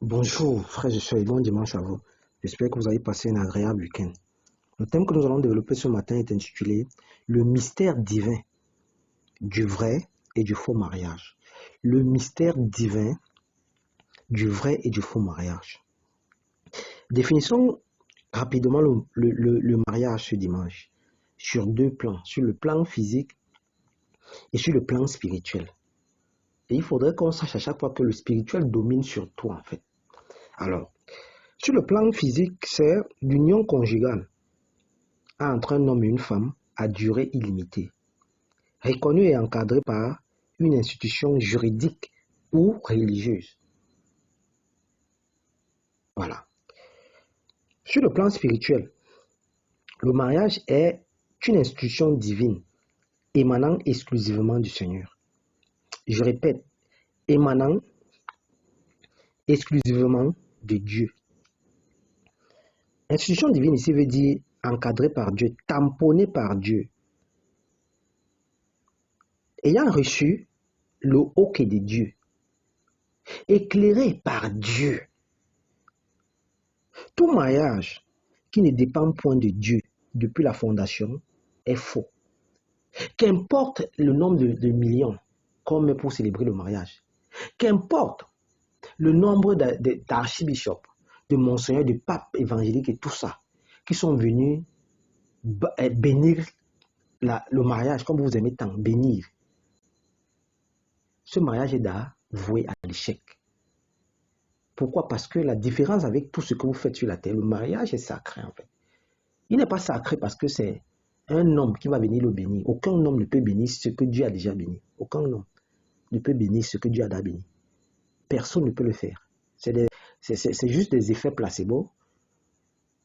Bonjour frères et sœurs et bon dimanche à vous. J'espère que vous avez passé un agréable week-end. Le thème que nous allons développer ce matin est intitulé Le mystère divin du vrai et du faux mariage. Le mystère divin du vrai et du faux mariage. Définissons rapidement le mariage ce dimanche sur deux plans, sur le plan physique et sur le plan spirituel. Et il faudrait qu'on sache à chaque fois que le spirituel domine sur toi en fait. Alors, sur le plan physique, c'est l'union conjugale entre un homme et une femme à durée illimitée, reconnue et encadrée par une institution juridique ou religieuse. Voilà. Sur le plan spirituel, le mariage est une institution divine émanant exclusivement du Seigneur. Je répète, émanant exclusivement de Dieu. Institution divine ici veut dire encadrée par Dieu, tamponnée par Dieu. Ayant reçu le OK de Dieu, éclairé par Dieu. Tout mariage qui ne dépend point de Dieu depuis la fondation est faux. Qu'importe le nombre de millions qu'on met pour célébrer le mariage, qu'importe le nombre d'archibishops, de monseigneurs, de papes évangéliques et tout ça, qui sont venus bénir le mariage, comme vous aimez tant, bénir. Ce mariage est voué à l'échec. Pourquoi? Parce que la différence avec tout ce que vous faites sur la terre, le mariage est sacré en fait. Il n'est pas sacré parce que c'est un homme qui va venir le bénir. Aucun homme ne peut bénir ce que Dieu a déjà béni. Aucun homme ne peut bénir ce que Dieu a déjà béni. Personne ne peut le faire. C'est juste des effets placebo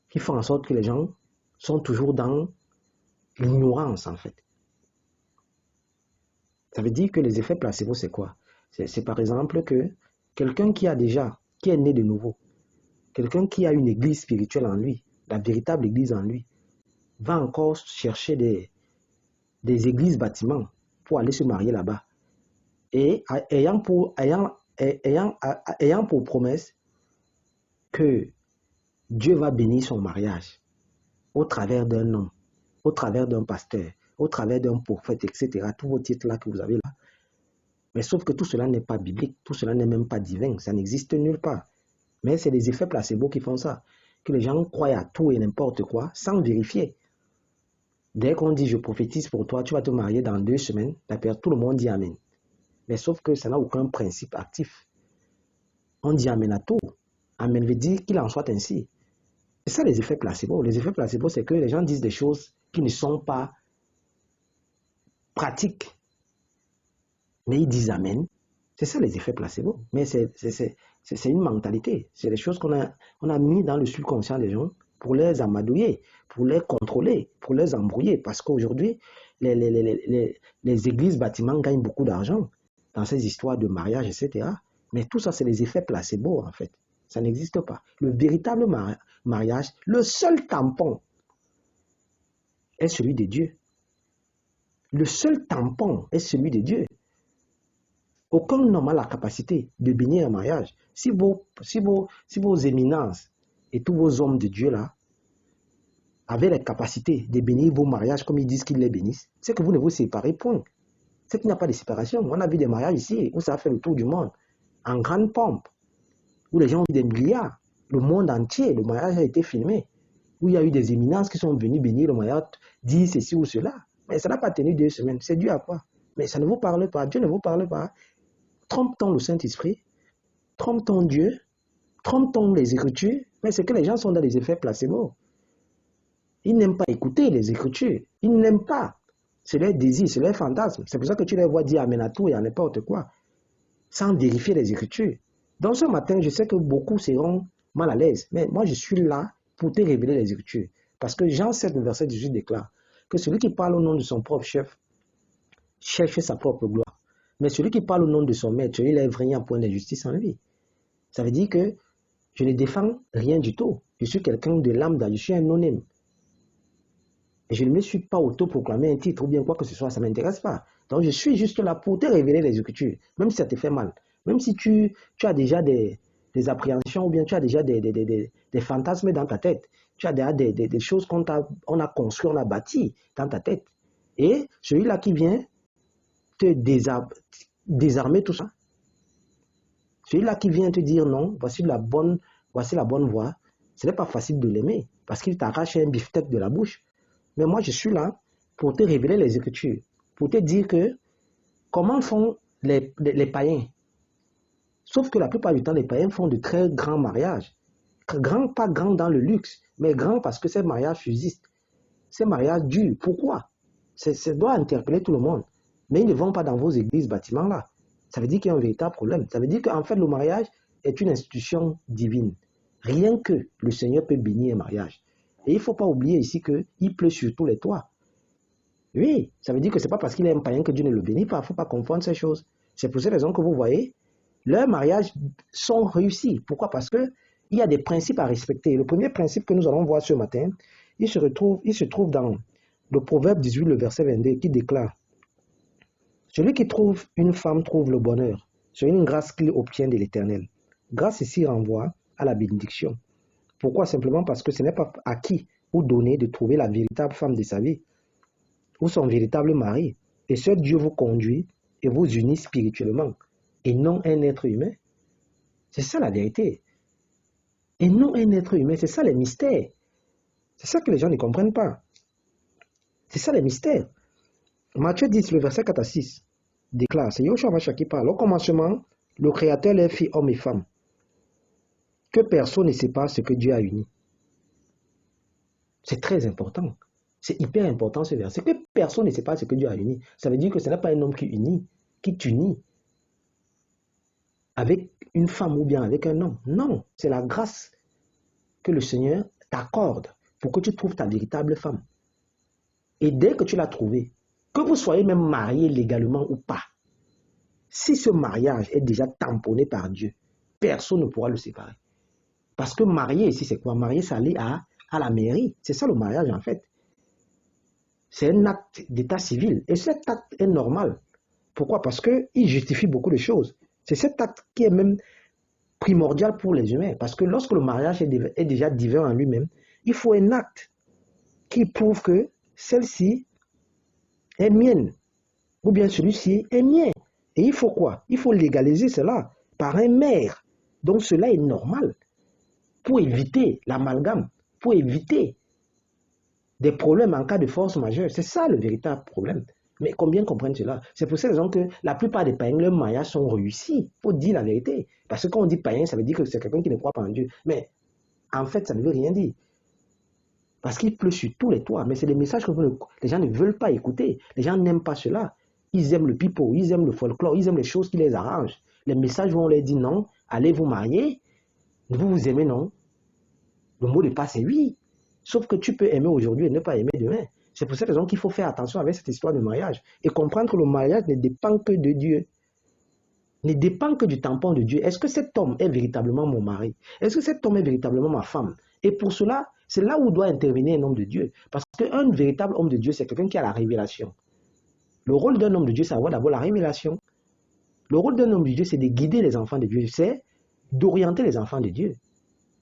qui font en sorte que les gens sont toujours dans l'ignorance en fait. Ça veut dire que les effets placebo, c'est quoi? C'est par exemple que quelqu'un qui est né de nouveau, quelqu'un qui a une église spirituelle en lui, la véritable église en lui, va encore chercher des églises bâtiments pour aller se marier là-bas. Et ayant pour promesse que Dieu va bénir son mariage au travers d'un homme, au travers d'un pasteur, au travers d'un prophète, etc. Tous vos titres-là que vous avez là. Mais sauf que tout cela n'est pas biblique, tout cela n'est même pas divin, ça n'existe nulle part. Mais c'est les effets placebo qui font ça. Que les gens croient à tout et n'importe quoi sans vérifier. Dès qu'on dit je prophétise pour toi, tu vas te marier dans 2 semaines, tout le monde dit amen. Mais sauf que ça n'a aucun principe actif. On dit amen à tout. Amen veut dire qu'il en soit ainsi. C'est ça les effets placebo. Les effets placebo, c'est que les gens disent des choses qui ne sont pas pratiques. Mais ils disent amen. C'est ça les effets placebo. Mais c'est une mentalité. C'est des choses qu'on a mis dans le subconscient des gens pour les amadouiller, pour les contrôler, pour les embrouiller. Parce qu'aujourd'hui, les églises bâtiments gagnent beaucoup d'argent dans ces histoires de mariage, etc. Mais tout ça, c'est les effets placebo, en fait. Ça n'existe pas. Le véritable mariage, le seul tampon est celui de Dieu. Le seul tampon est celui de Dieu. Aucun homme n'a la capacité de bénir un mariage. Si vos éminences et tous vos hommes de Dieu là avaient la capacité de bénir vos mariages comme ils disent qu'ils les bénissent, c'est que vous ne vous séparez point. C'est qu'il n'y a pas de séparation. On a vu des mariages ici où ça a fait le tour du monde, en grande pompe, où les gens ont eu des milliards, le monde entier, le mariage a été filmé, où il y a eu des éminences qui sont venues bénir le mariage, dire ceci ou cela. Mais ça n'a pas tenu 2 semaines. C'est dû à quoi? Mais ça ne vous parle pas. Dieu ne vous parle pas. Trompe-t-on le Saint-Esprit? Trompe-t-on Dieu? Trompe-t-on les Écritures? Mais c'est que les gens sont dans les effets placebo. Ils n'aiment pas écouter les Écritures. Ils n'aiment pas. C'est leur désir, c'est leur fantasme. C'est pour ça que tu les vois dire amen à tout et à n'importe quoi, sans vérifier les Écritures. Donc ce matin, je sais que beaucoup seront mal à l'aise. Mais moi, je suis là pour te révéler les Écritures. Parce que Jean 7, verset 18 déclare que celui qui parle au nom de son propre chef cherche sa propre gloire. Mais celui qui parle au nom de son maître, il lève rien point d'injustice en lui. Ça veut dire que je ne défends rien du tout. Je suis quelqu'un de lambda, je suis un anonyme. Et je ne me suis pas autoproclamé un titre ou bien quoi que ce soit, ça ne m'intéresse pas. Donc je suis juste là pour te révéler les Écritures, même si ça te fait mal. Même si tu as déjà des des appréhensions ou bien tu as déjà des fantasmes dans ta tête. Tu as déjà des choses on a construit, on a bâti dans ta tête. Et celui-là qui vient te désarmer tout ça, celui-là qui vient te dire non, voici la bonne voie, ce n'est pas facile de l'aimer parce qu'il t'arrache un beefsteak de la bouche. Mais moi, je suis là pour te révéler les Écritures, pour te dire que comment font les païens. Sauf que la plupart du temps, les païens font de très grands mariages. Grands, pas grands dans le luxe, mais grands parce que ces mariages subsistent. Ces mariages durent. Pourquoi? Ça doit interpeller tout le monde. Mais ils ne vont pas dans vos églises, bâtiments là. Ça veut dire qu'il y a un véritable problème. Ça veut dire qu'en fait, le mariage est une institution divine. Rien que le Seigneur peut bénir un mariage. Et il ne faut pas oublier ici qu'il pleut sur tous les toits. Oui, ça veut dire que ce n'est pas parce qu'il est un païen que Dieu ne le bénit pas. Il ne faut pas confondre ces choses. C'est pour cette raison que vous voyez, leurs mariages sont réussis. Pourquoi? Parce qu'il y a des principes à respecter. Le premier principe que nous allons voir ce matin, il se trouve dans le Proverbe 18, le verset 22, qui déclare: celui qui trouve une femme trouve le bonheur. C'est une grâce qu'il obtient de l'Éternel. Grâce ici renvoie à la bénédiction. Pourquoi? Simplement parce que ce n'est pas acquis ou donné de trouver la véritable femme de sa vie ou son véritable mari. Et seul Dieu vous conduit et vous unit spirituellement et non un être humain. C'est ça la vérité. Et non un être humain. C'est ça les mystères. C'est ça que les gens ne comprennent pas. C'est ça les mystères. Matthieu 10, le verset 4 à 6 déclare, c'est Yoshua Mashiach qui parle: au commencement, le Créateur les fit hommes et femmes. Que personne ne sépare ce que Dieu a uni. C'est très important. C'est hyper important ce verset. Que personne ne sépare ce que Dieu a uni. Ça veut dire que ce n'est pas un homme qui t'unit avec une femme ou bien avec un homme. Non, c'est la grâce que le Seigneur t'accorde pour que tu trouves ta véritable femme. Et dès que tu l'as trouvée, que vous soyez même marié légalement ou pas, si ce mariage est déjà tamponné par Dieu, personne ne pourra le séparer. Parce que marié ici, c'est quoi? Marié, ça allait à la mairie. C'est ça le mariage en fait. C'est un acte d'état civil. Et cet acte est normal. Pourquoi? Parce qu'il justifie beaucoup de choses. C'est cet acte qui est même primordial pour les humains. Parce que lorsque le mariage est déjà divin en lui-même, il faut un acte qui prouve que celle-ci est mienne. Ou bien celui-ci est mien. Et il faut quoi? Il faut légaliser cela par un maire. Donc cela est normal. Pour éviter l'amalgame, pour éviter des problèmes en cas de force majeure. C'est ça le véritable problème. Mais combien comprennent cela? C'est pour cette raison que la plupart des païens, leurs mariages sont réussis. Il faut dire la vérité. Parce que quand on dit païen, ça veut dire que c'est quelqu'un qui ne croit pas en Dieu. Mais en fait, ça ne veut rien dire. Parce qu'il pleut sur tous les toits. Mais c'est des messages que les gens ne veulent pas écouter. Les gens n'aiment pas cela. Ils aiment le pipeau, ils aiment le folklore, ils aiment les choses qui les arrangent. Les messages vont leur dire non, allez vous marier. Vous vous aimez, non? Le mot de passe est oui. Sauf que tu peux aimer aujourd'hui et ne pas aimer demain. C'est pour cette raison qu'il faut faire attention avec cette histoire de mariage. Et comprendre que le mariage ne dépend que de Dieu. Ne dépend que du tampon de Dieu. Est-ce que cet homme est véritablement mon mari? Est-ce que cet homme est véritablement ma femme? Et pour cela, c'est là où doit intervenir un homme de Dieu. Parce qu'un véritable homme de Dieu, c'est quelqu'un qui a la révélation. Le rôle d'un homme de Dieu, c'est avoir d'abord la révélation. Le rôle d'un homme de Dieu, c'est de guider les enfants de Dieu. C'est d'orienter les enfants de Dieu.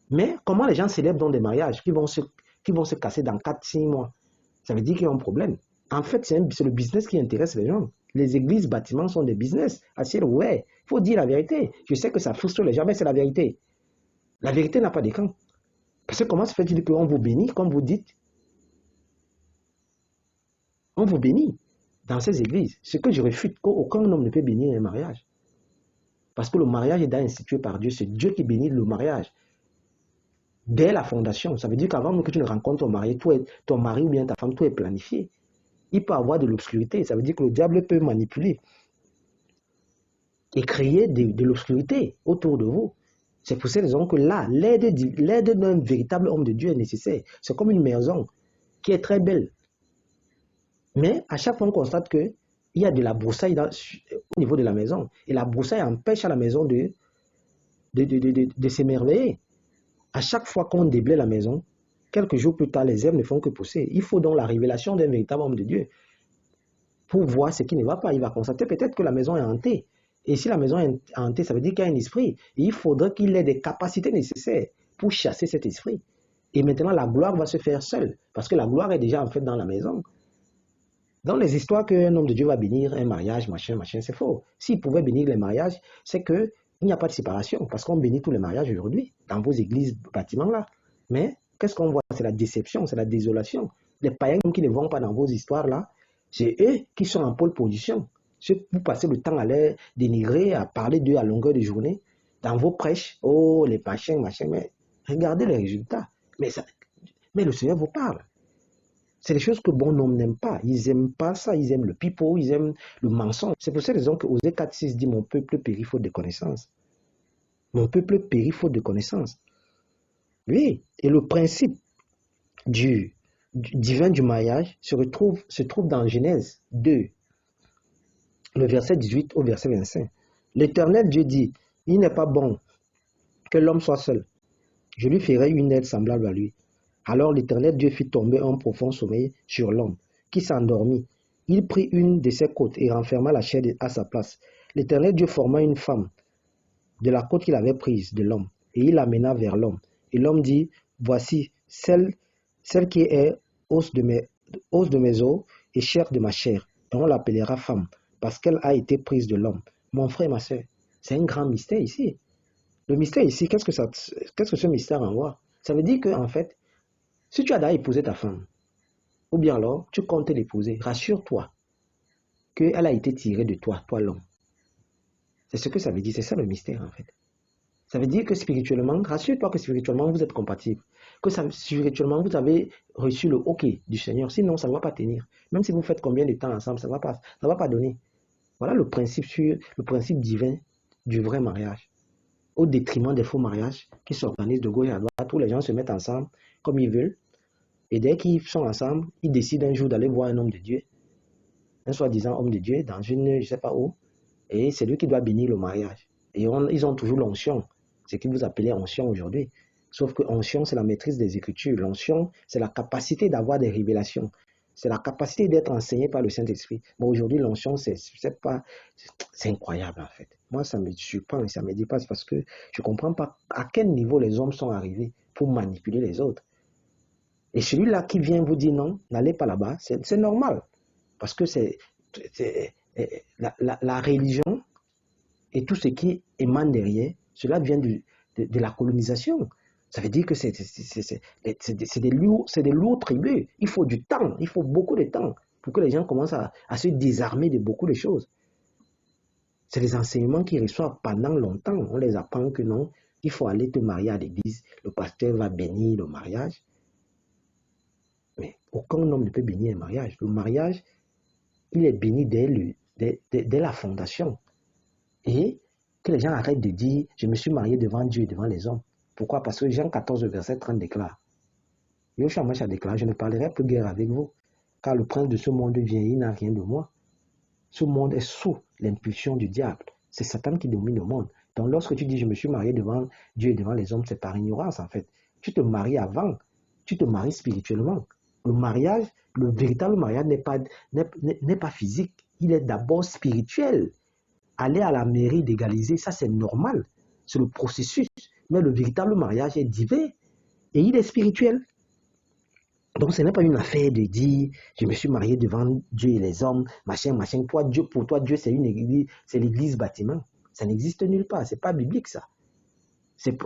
Mais comment les gens célèbrent dans des mariages qui vont se casser dans 4-6 mois? Ça veut dire qu'il y a un problème. En fait, c'est le business qui intéresse les gens. Les églises, bâtiments sont des business. À ciel, ouais, il faut dire la vérité. Je sais que ça frustre les gens, mais c'est la vérité. La vérité n'a pas d'écran. Parce que comment se fait-il qu'on vous bénit, comme vous dites? On vous bénit dans ces églises. Ce que je refute, qu'aucun homme ne peut bénir un mariage. Parce que le mariage est institué par Dieu. C'est Dieu qui bénit le mariage. Dès la fondation, ça veut dire qu'avant même que tu ne rencontres ton mari ou bien ta femme, tout est planifié. Il peut avoir de l'obscurité. Ça veut dire que le diable peut manipuler et créer de l'obscurité autour de vous. C'est pour cette raison que là, l'aide d'un véritable homme de Dieu est nécessaire. C'est comme une maison qui est très belle. Mais à chaque fois, on constate qu'il y a de la broussaille au niveau de la maison. Et la broussaille empêche à la maison de s'émerveiller. À chaque fois qu'on déblaye la maison, quelques jours plus tard, les herbes ne font que pousser. Il faut donc la révélation d'un véritable homme de Dieu pour voir ce qui ne va pas. Il va constater peut-être que la maison est hantée. Et si la maison est hantée, ça veut dire qu'il y a un esprit. Et il faudrait qu'il ait des capacités nécessaires pour chasser cet esprit. Et maintenant, la gloire va se faire seule. Parce que la gloire est déjà en fait dans la maison. Dans les histoires qu'un homme de Dieu va bénir un mariage, machin, machin, c'est faux. S'il pouvait bénir les mariages, c'est qu'il n'y a pas de séparation. Parce qu'on bénit tous les mariages aujourd'hui, dans vos églises, bâtiments-là. Mais qu'est-ce qu'on voit? C'est la déception, c'est la désolation. Les païens qui ne vont pas dans vos histoires-là, c'est eux qui sont en pole position. Vous passez le temps à les dénigrer, à parler d'eux à longueur de journée. Dans vos prêches, oh, les machins, machin, mais regardez les résultats. Mais le Seigneur vous parle. C'est des choses que bon homme n'aime pas. Ils n'aiment pas ça, ils aiment le pipeau, ils aiment le mensonge. C'est pour cette raison que Osée 4,6 dit « Mon peuple périt faute de connaissance ». Mon peuple périt faute de connaissance. Oui, et le principe du divin du mariage se trouve dans Genèse 2, le verset 18 au verset 25. L'Éternel Dieu dit « Il n'est pas bon que l'homme soit seul. Je lui ferai une aide semblable à lui. » Alors l'Éternel Dieu fit tomber un profond sommeil sur l'homme, qui s'endormit. Il prit une de ses côtes et renferma la chair à sa place. L'Éternel Dieu forma une femme de la côte qu'il avait prise de l'homme, et il l'amena vers l'homme. Et l'homme dit, voici celle qui est os de mes os et chair de ma chair, et on l'appellera femme, parce qu'elle a été prise de l'homme. Mon frère et ma soeur, c'est un grand mystère ici. Le mystère ici, qu'est-ce que ce mystère envoie? Ça veut dire que, en fait, si tu as déjà épousé ta femme, ou bien alors tu comptes l'épouser, rassure-toi qu'elle a été tirée de toi, toi l'homme. C'est ce que ça veut dire, c'est ça le mystère en fait. Ça veut dire que spirituellement, rassure-toi que spirituellement vous êtes compatibles, que spirituellement vous avez reçu le OK du Seigneur, sinon ça ne va pas tenir. Même si vous faites combien de temps ensemble, ça ne va pas donner. Voilà le principe divin du vrai mariage, au détriment des faux mariages qui s'organisent de gauche à droite, où les gens se mettent ensemble comme ils veulent. Et dès qu'ils sont ensemble, ils décident un jour d'aller voir un homme de Dieu, un soi-disant homme de Dieu, dans une, je ne sais pas où, et c'est lui qui doit bénir le mariage. Et ils ont toujours l'onction, ce que vous appelez onction aujourd'hui. Sauf que onction, c'est la maîtrise des Écritures. L'onction, c'est la capacité d'avoir des révélations. C'est la capacité d'être enseigné par le Saint-Esprit. Mais aujourd'hui, l'onction, c'est incroyable en fait. Moi, ça me surprend et ça me dépasse parce que je ne comprends pas à quel niveau les hommes sont arrivés pour manipuler les autres. Et celui-là qui vient vous dire non, n'allez pas là-bas, c'est normal. Parce que la religion et tout ce qui émane derrière, cela vient de la colonisation. Ça veut dire que c'est des lourds tributs. Il faut du temps, il faut beaucoup de temps pour que les gens commencent à se désarmer de beaucoup de choses. C'est les enseignements qu'ils reçoivent pendant longtemps. On les apprend que non, il faut aller te marier à l'église. Le pasteur va bénir le mariage. Mais aucun homme ne peut bénir un mariage. Le mariage, il est béni dès la fondation. Et que les gens arrêtent de dire « Je me suis marié devant Dieu et devant les hommes ». Pourquoi? Parce que Jean 14, verset 30 déclare « Yoshua déclare, je ne parlerai plus guère avec vous, car le prince de ce monde vient, il n'a rien de moi. Ce monde est sous l'impulsion du diable. C'est Satan qui domine le monde. Donc lorsque tu dis « Je me suis marié devant Dieu et devant les hommes », c'est par ignorance en fait. Tu te maries avant, tu te maries spirituellement. Le mariage, le véritable mariage n'est pas physique, il est d'abord spirituel. Aller à la mairie d'égaliser, ça c'est normal, c'est le processus. Mais le véritable mariage est divin et il est spirituel. Donc ce n'est pas une affaire de dire je me suis marié devant Dieu et les hommes, machin, machin. Pour toi, Dieu c'est une église, c'est l'église bâtiment. Ça n'existe nulle part, c'est pas biblique ça.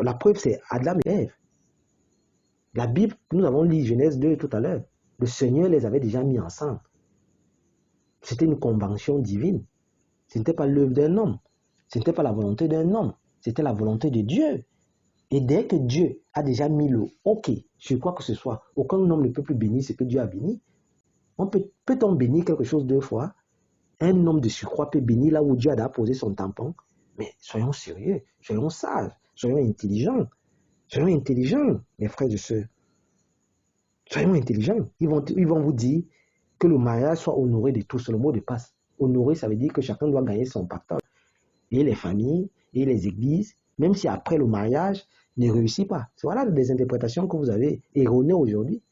La preuve c'est Adam et Ève. La Bible, nous avons lu Genèse 2 tout à l'heure. Le Seigneur les avait déjà mis ensemble. C'était une convention divine. Ce n'était pas l'œuvre d'un homme. Ce n'était pas la volonté d'un homme. C'était la volonté de Dieu. Et dès que Dieu a déjà mis le OK sur quoi que ce soit, aucun homme ne peut plus bénir ce que Dieu a béni. Peut-on bénir quelque chose deux fois? Un homme de surcroît peut bénir là où Dieu a posé son tampon. Mais soyons sérieux, soyons sages, soyons intelligents. Soyons intelligents, mes frères et sœurs. Soyons intelligents. Ils vont vous dire que le mariage soit honoré de tous. C'est le mot de passe. Honorer, ça veut dire que chacun doit gagner son partage. Et les familles, et les églises, même si après le mariage ne réussit pas. Voilà des interprétations que vous avez erronées aujourd'hui.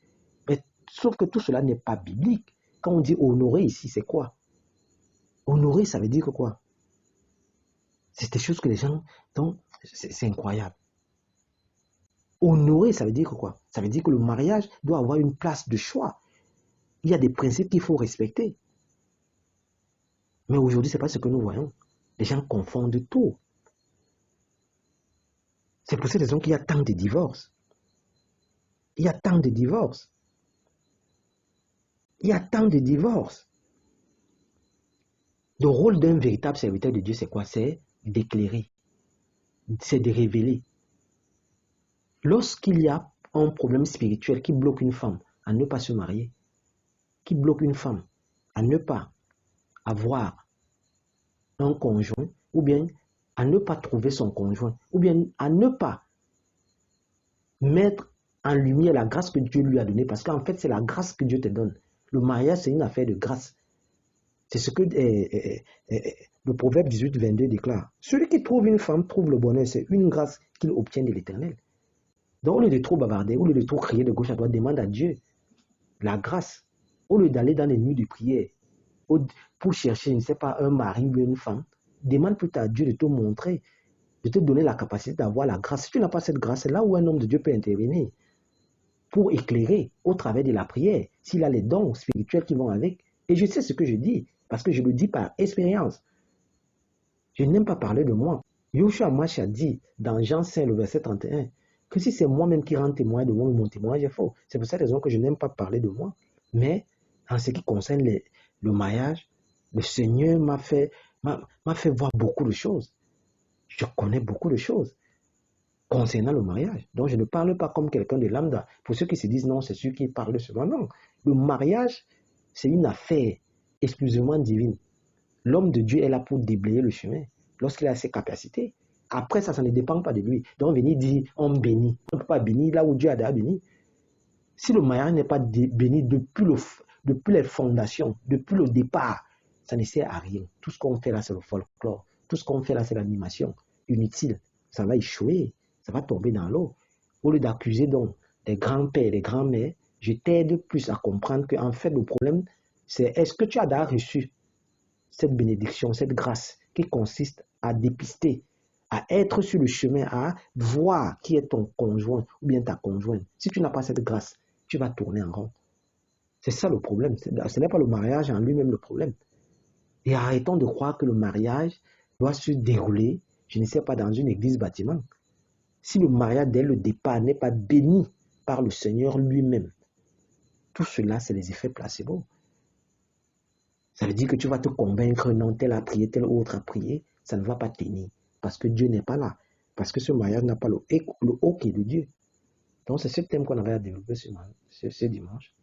Mais sauf que tout cela n'est pas biblique. Quand on dit honorer ici, c'est quoi? Honorer, ça veut dire que quoi? C'est des choses que les gens... Donc, c'est incroyable. Honorer, ça veut dire quoi? Ça veut dire que le mariage doit avoir une place de choix. Il y a des principes qu'il faut respecter. Mais aujourd'hui, ce n'est pas ce que nous voyons. Les gens confondent tout. C'est pour cette raison qu'il y a tant de divorces. Il y a tant de divorces. Il y a tant de divorces. Le rôle d'un véritable serviteur de Dieu, c'est quoi? C'est d'éclairer. C'est de révéler. Lorsqu'il y a un problème spirituel qui bloque une femme à ne pas se marier, qui bloque une femme à ne pas avoir un conjoint, ou bien à ne pas trouver son conjoint, ou bien à ne pas mettre en lumière la grâce que Dieu lui a donnée, parce qu'en fait, c'est la grâce que Dieu te donne. Le mariage, c'est une affaire de grâce. C'est ce que le proverbe 18, 22 déclare. Celui qui trouve une femme trouve le bonheur, c'est une grâce qu'il obtient de l'Éternel. Donc, au lieu de trop bavarder, au lieu de trop crier de gauche à droite, demande à Dieu la grâce. Au lieu d'aller dans les nuits de prière pour chercher, je ne sais pas, un mari ou une femme, demande plutôt à Dieu de te montrer, de te donner la capacité d'avoir la grâce. Si tu n'as pas cette grâce, c'est là où un homme de Dieu peut intervenir pour éclairer au travers de la prière, s'il a les dons spirituels qui vont avec. Et je sais ce que je dis, parce que je le dis par expérience. Je n'aime pas parler de moi. Yoshua Amash a dit dans Jean 5, le verset 31, que si c'est moi-même qui rends témoin de moi, mon témoignage est faux. C'est pour cette raison que je n'aime pas parler de moi. Mais en ce qui concerne le mariage, le Seigneur m'a fait voir beaucoup de choses. Je connais beaucoup de choses concernant le mariage. Donc, je ne parle pas comme quelqu'un de lambda. Pour ceux qui se disent non, c'est ceux qui parlent seulement. Non. Le mariage, c'est une affaire exclusivement divine. L'homme de Dieu est là pour déblayer le chemin lorsqu'il a ses capacités. Après, ça ne dépend pas de lui. Donc, venir dire, on bénit. On ne peut pas bénir là où Dieu a déjà béni. Si le mariage n'est pas béni depuis les fondations, depuis le départ, ça ne sert à rien. Tout ce qu'on fait là, c'est le folklore. Tout ce qu'on fait là, c'est l'animation. Inutile. Ça va échouer. Ça va tomber dans l'eau. Au lieu d'accuser donc des grands-pères, des grands-mères, je t'aide plus à comprendre qu'en fait, le problème, c'est est-ce que tu as déjà reçu cette bénédiction, cette grâce qui consiste à dépister, à être sur le chemin, à voir qui est ton conjoint ou bien ta conjointe. Si tu n'as pas cette grâce, tu vas tourner en rond. C'est ça le problème. Ce n'est pas le mariage en lui-même le problème. Et arrêtons de croire que le mariage doit se dérouler, je ne sais pas, dans une église bâtiment. Si le mariage dès le départ n'est pas béni par le Seigneur lui-même, tout cela, c'est les effets placebo. Ça veut dire que tu vas te convaincre, non, tel a prié, tel autre a prié, ça ne va pas tenir. Parce que Dieu n'est pas là. Parce que ce mariage n'a pas le OK de Dieu. Donc c'est ce thème qu'on avait à développer ce dimanche.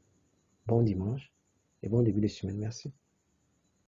Bon dimanche et bon début de semaine. Merci.